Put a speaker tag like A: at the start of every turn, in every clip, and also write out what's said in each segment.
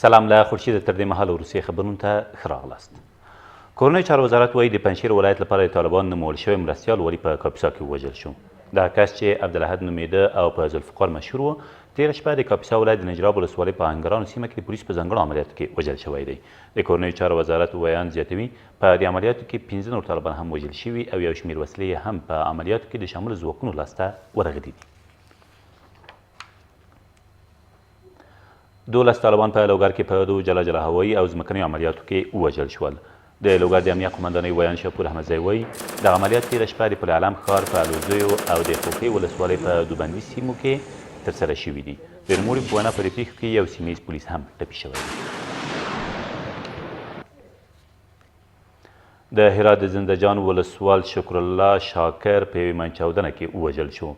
A: سلام له خورشید تر دې مهاله وروستي خبرونو ته ښه راغلاست. کورنۍ چارو وزارت وایي د پنجشیر ولایت لپاره د طالبان نومول شوی مرستیال والي په کاپیسا کې ووژل شو. دغه کس چې عبدالاحد نومېده او په ذوالفقار مشهور و، تېره شپه د کاپیسا ولایت د نجراب ولسوالۍ په انګرانو سیمه کې د پولیسو په ځانګړو عملیاتو کې وژل شوی دی. د کورنۍ چارو وزارت ویان زیاتوي په دې عملیاتو کې 15 نور طالبان هم وژل شوي او یو شمېر وسلې هم په عملیاتو کې د شاملو ځواکونو لاسته ورغلي دي. 12 طالبان په لوګر کې په دوو جلا جلا هوایي او ځمکنیو عملیاتو کې ووژل شول. د لوګر د امنیه قمندانۍ ویان شاپور احمدزی وایي دغه عملیات تېره شپه د پل علم ښار په الوزیو او د خوښۍ ولسوالۍ په دوبندي سیمو کې ترسره شوي دي. د نوموړي په وینا په دې پیښو کې یو سیمه ییز پولیس هم ټپي شوی دی. د هرات د زندهجان ولسوال شکر الله شاکر په یوې منچاودنه کې ووژل شو.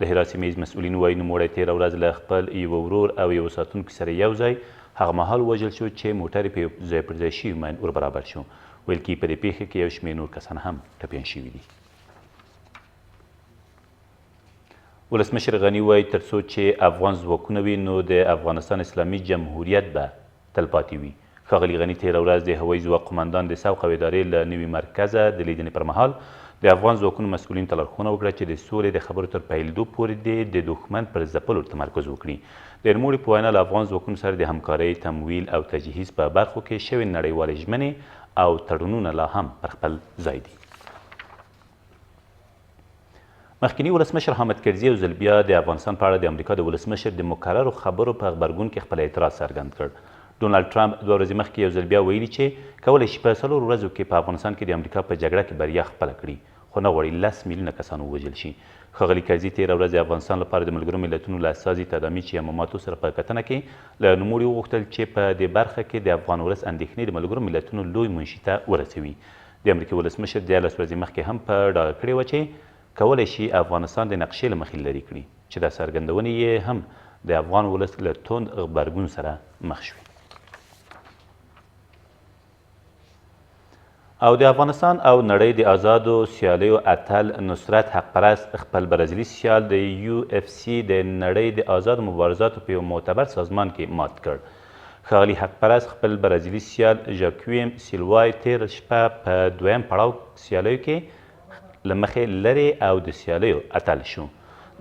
A: د هرات سیمه ییز مسؤلین وایي نوموړی تېره ورځ له خپل یوه ورور او یوه ساتونکي سره یو ځای هغه مهال ووژل شو چې موټر یې په ځای پر ځای شوي ماین ور برابر شو. ویل کېږي په دې پیښه کې یو شمېر نور کسان هم ټپیان شوي دي. ولسمشر غني وایي تر څو چې افغان ځواکونه وي نو د افغانستان اسلامي جمهوریت به تلپاتې وي. ښاغلي غني تېره ورځ د هوایي ځواک قمندان د سوق او ادارې له نوي مرکزه د لیدنې پر مهال د افغان ځواکونو مسؤلین ته لارښوونه وکړه چې د سولې د خبرو تر پیلېدو پورې دې د دښمن پر ځپلو تمرکز وکړي. د نوموړي په وینا له افغان ځواکونو سره د همکارۍ، تمویل او تجهیز په برخو کې شوې نړیوالې ژمنې او تړونونه لا هم پر خپل ځای دي. مخکیني ولسمشر حامد کرزي یو ځل بیا د افغانستان په اړه د امریکا د ولسمشر د مکررو خبرو په غبرګون کې خپل اعتراض څرګند کړ. ډونالډ ټرمپ 2 ورځې مخکې یو ځل بیا ویلي چې کولی شي په 4 ورځو کې په افغانستان کې د امریکا په جګړه کې بریا خپله کړي، خو نه غواړي 10 میلیونه کسان ووژل شي. ښاغلي کرزي تېره ورځ د افغانستان لپاره د ملګرو ملتونو له استازي تدامي چیاماماتو سره په کتنه کې له نوموړي وغوښتل چې په دې برخه کې د افغان ولس اندېښنې د ملګرو ملتونو لوی منشي ته ورسوي. د امریکې ولسمشر 13 ورځې مخکې هم په ډاګه کړې وه چې کولی شي افغانستان د نقشې له مخې لرې کړي، چې دا څرګندونې یې هم د افغان ولس له توند غبرګون سره مخ شوې. او د افغانستان او نړۍ د آزادو سیالیو اتل نصرت حقپرست خپل برازیلي سیال د UFC د نړۍ د آزادو مبارزاتو په یو معتبر سازمان کې مات کړ. ښاغلي حقپرست خپل برازیلي سیال ژاکویم سیلوای تېره شپه په دویم پړاو سیالیو کې له مخې لرې او د سیالیو اتل شو.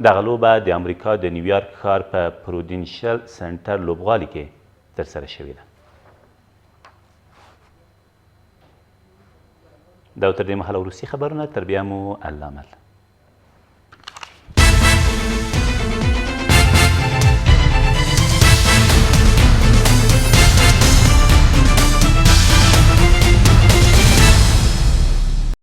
A: دغه لوبه د امریکا د نیویارک ښار په پرودینشل سنټر لوبغالي کې ترسره شوې ده. دا تر دې مهاله وروستي خبرونه، تر بیا مو الله مل.